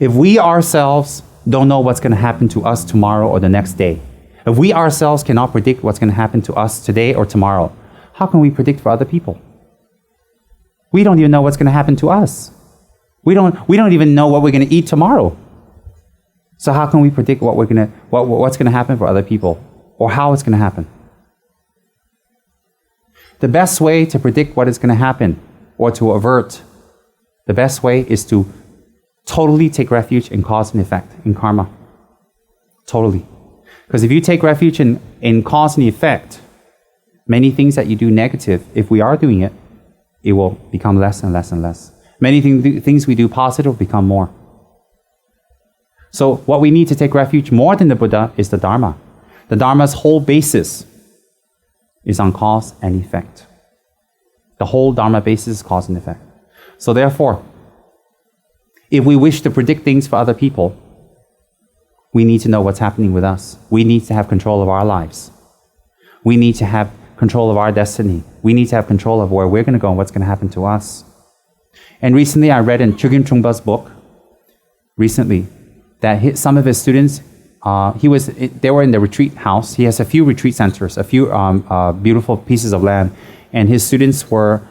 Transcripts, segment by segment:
If we ourselves don't know what's going to happen to us tomorrow or the next day, if we ourselves cannot predict what's going to happen to us today or tomorrow, how can we predict for other people? We don't even know what's going to happen to us. We don't even know what we're going to eat tomorrow. So how can we predict what's going to happen for other people or how it's going to happen? The best way to predict what is going to happen or to avert, the best way is to totally take refuge in cause and effect, in karma. Totally. Because if you take refuge in cause and effect, many things that you do negative, if we are doing it, it will become less and less and less. Many things we do positive will become more. So what we need to take refuge more than the Buddha is the Dharma. The Dharma's whole basis is on cause and effect. The whole Dharma basis is cause and effect. So therefore, if we wish to predict things for other people, we need to know what's happening with us. We need to have control of our lives. We need to have control of our destiny. We need to have control of where we're going to go and what's going to happen to us. And recently I read in Chogyam Trungpa's book, that some of his students, they were in the retreat house. He has a few retreat centers, a few beautiful pieces of land, and his students were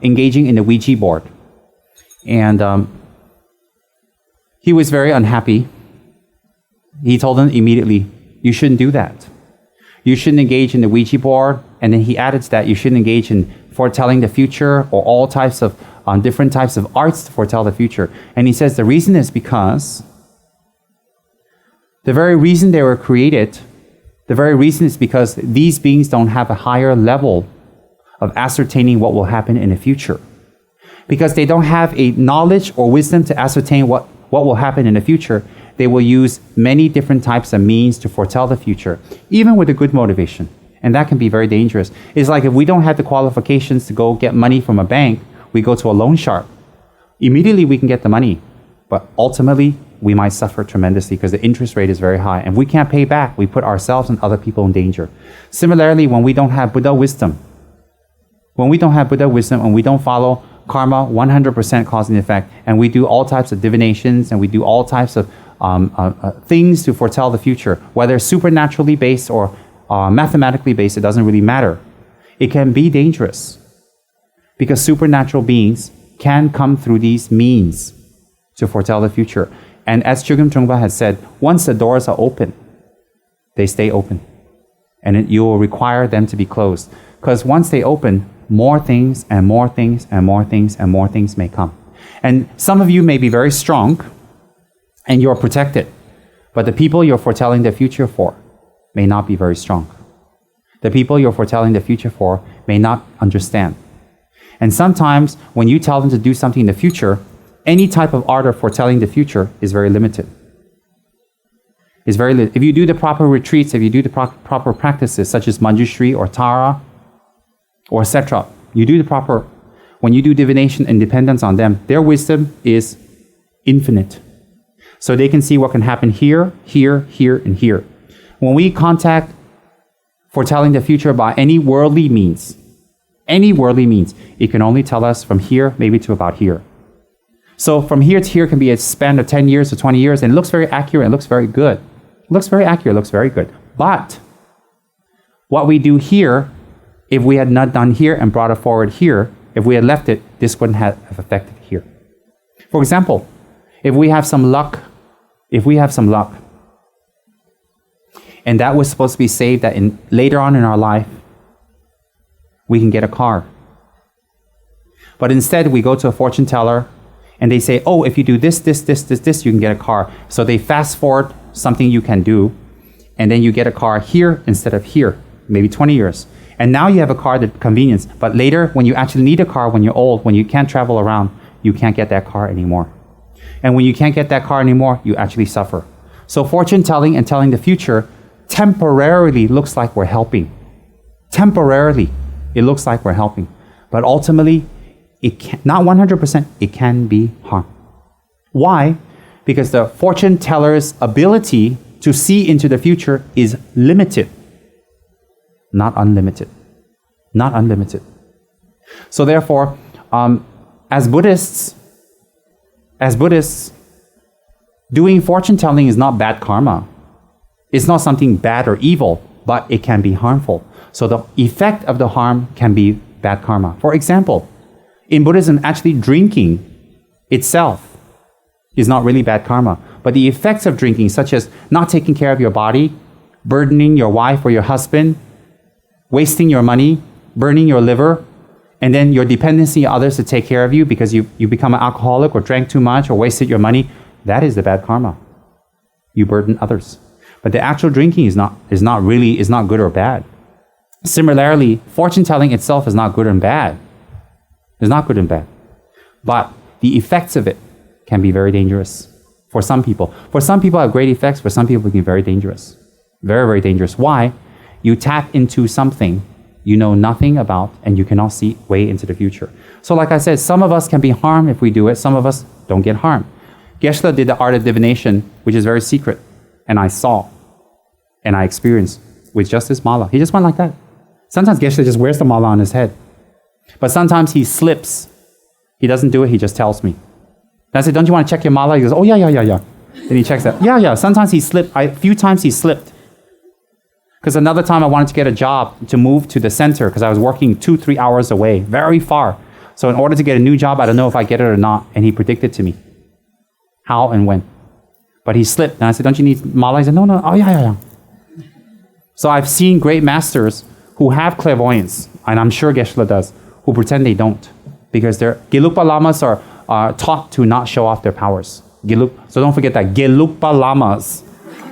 engaging in the Ouija board. And he was very unhappy. He told them immediately, you shouldn't do that. You shouldn't engage in the Ouija board. And then he added to that, you shouldn't engage in foretelling the future or all types of different types of arts to foretell the future. And he says the reason is because the very reason they were created, the very reason is because these beings don't have a higher level of ascertaining what will happen in the future. Because they don't have a knowledge or wisdom to ascertain what will happen in the future, they will use many different types of means to foretell the future, even with a good motivation. And that can be very dangerous. It's like if we don't have the qualifications to go get money from a bank, we go to a loan shark. Immediately we can get the money, but ultimately we might suffer tremendously because the interest rate is very high. And we can't pay back. We put ourselves and other people in danger. Similarly, when we don't have Buddha wisdom, and we don't follow karma 100% cause and effect, and we do all types of divinations, and we do all types of things to foretell the future, whether supernaturally based or mathematically based, it doesn't really matter. It can be dangerous because supernatural beings can come through these means to foretell the future. And as Chogyam Trungpa has said, once the doors are open, they stay open. And you will require them to be closed. Because once they open, more things and more things and more things and more things may come. And some of you may be very strong and you're protected. But the people you're foretelling the future for may not be very strong. The people you're foretelling the future for may not understand. And sometimes when you tell them to do something in the future, any type of art of foretelling the future is very limited. If you do the proper retreats, if you do the proper practices such as Manjushri or Tara or etc., when you do divination and dependence on them, their wisdom is infinite. So they can see what can happen here, here, here, and here. When we contact foretelling the future by any worldly means, it can only tell us from here maybe to about here. So from here to here can be a span of 10 years to 20 years, and it looks very accurate, it looks very good. It looks very accurate, it looks very good. But what we do here, if we had not done here and brought it forward here, if we had left it, this wouldn't have affected here. For example, if we have some luck, and that was supposed to be saved that later on in our life, we can get a car. But instead, we go to a fortune teller, and they say, oh, if you do this, you can get a car. So they fast forward something you can do, and then you get a car here instead of here, maybe 20 years. And now you have a car that convenience, but later when you actually need a car, when you're old, when you can't travel around, you can't get that car anymore. And when you can't get that car anymore, you actually suffer. So fortune telling and telling the future temporarily looks like we're helping. Temporarily, it looks like we're helping. But ultimately, not 100%, it can be harm. Why? Because the fortune teller's ability to see into the future is limited, not unlimited. Not unlimited. So therefore, as Buddhists, Doing fortune telling is not bad karma. It's not something bad or evil, but it can be harmful. So the effect of the harm can be bad karma. For example, in Buddhism, actually drinking itself is not really bad karma. But the effects of drinking, such as not taking care of your body, burdening your wife or your husband, wasting your money, burning your liver, and then your dependency on others to take care of you because you become an alcoholic or drank too much or wasted your money, that is the bad karma. You burden others. But the actual drinking is not good or bad. Similarly, fortune telling itself is not good and bad. It's not good and bad. But the effects of it can be very dangerous for some people. For some people have great effects, for some people it can be very dangerous. Very, very dangerous. Why? You tap into something you know nothing about and you cannot see way into the future. So like I said, some of us can be harmed if we do it, some of us don't get harmed. Geshe did the art of divination, which is very secret, and I saw and I experienced with just his mala. He just went like that. Sometimes Geshe just wears the mala on his head. But sometimes he slips. He doesn't do it, he just tells me. And I said, don't you want to check your mala? He goes, oh, yeah. Then he checks that. Yeah. Sometimes he slipped. A few times he slipped. Because another time I wanted to get a job to move to the center because I was working 2-3 hours away, very far. So in order to get a new job, I don't know if I get it or not. And he predicted to me how and when. But he slipped. And I said, don't you need mala? He said, no. Oh, yeah. So I've seen great masters who have clairvoyance, and I'm sure Geshe does, who pretend they don't. Because their Gelugpa lamas are taught to not show off their powers. So don't forget that. Gelugpa lamas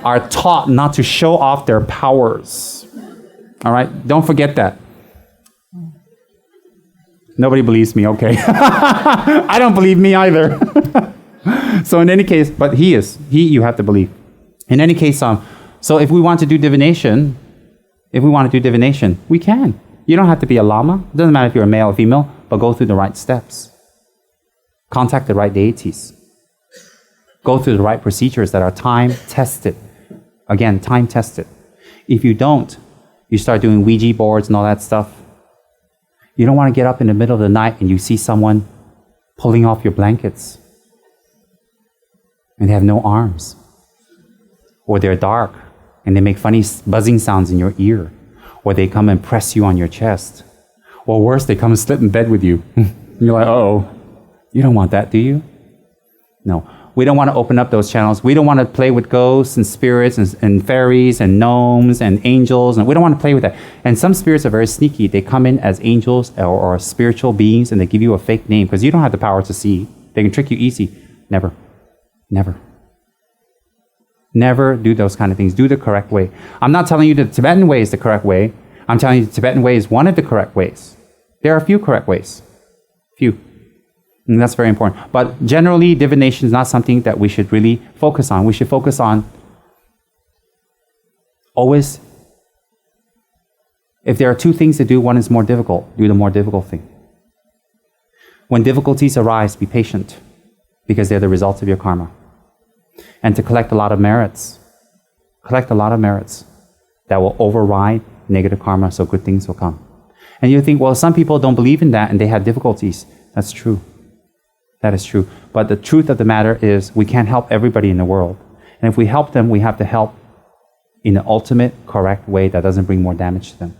are taught not to show off their powers. All right? Don't forget that. Nobody believes me, okay. I don't believe me either. So in any case, but he you have to believe. In any case, so if we want to do divination, we can. You don't have to be a lama. It doesn't matter if you're a male or female, but go through the right steps. Contact the right deities. Go through the right procedures that are time-tested. Again, time-tested. If you don't, you start doing Ouija boards and all that stuff. You don't want to get up in the middle of the night and you see someone pulling off your blankets. And they have no arms. Or they're dark and they make funny buzzing sounds in your ear. Or they come and press you on your chest. Or worse, they come and sleep in bed with you. You're like, uh-oh. You don't want that, do you? No. We don't want to open up those channels. We don't want to play with ghosts and spirits and fairies and gnomes and angels. And we don't want to play with that. And some spirits are very sneaky. They come in as angels or spiritual beings and they give you a fake name because you don't have the power to see. They can trick you easy. Never. Never do those kind of things. Do the correct way. I'm not telling you the Tibetan way is the correct way. I'm telling you the Tibetan way is one of the correct ways. There are a few correct ways. Few. And that's very important. But generally, divination is not something that we should really focus on. We should focus on always, if there are two things to do, one is more difficult, do the more difficult thing. When difficulties arise, be patient because they're the results of your karma. And to collect a lot of merits. Collect a lot of merits that will override negative karma so good things will come. And you think, well, some people don't believe in that and they have difficulties. That's true. That is true. But the truth of the matter is we can't help everybody in the world. And if we help them, we have to help in the ultimate correct way that doesn't bring more damage to them.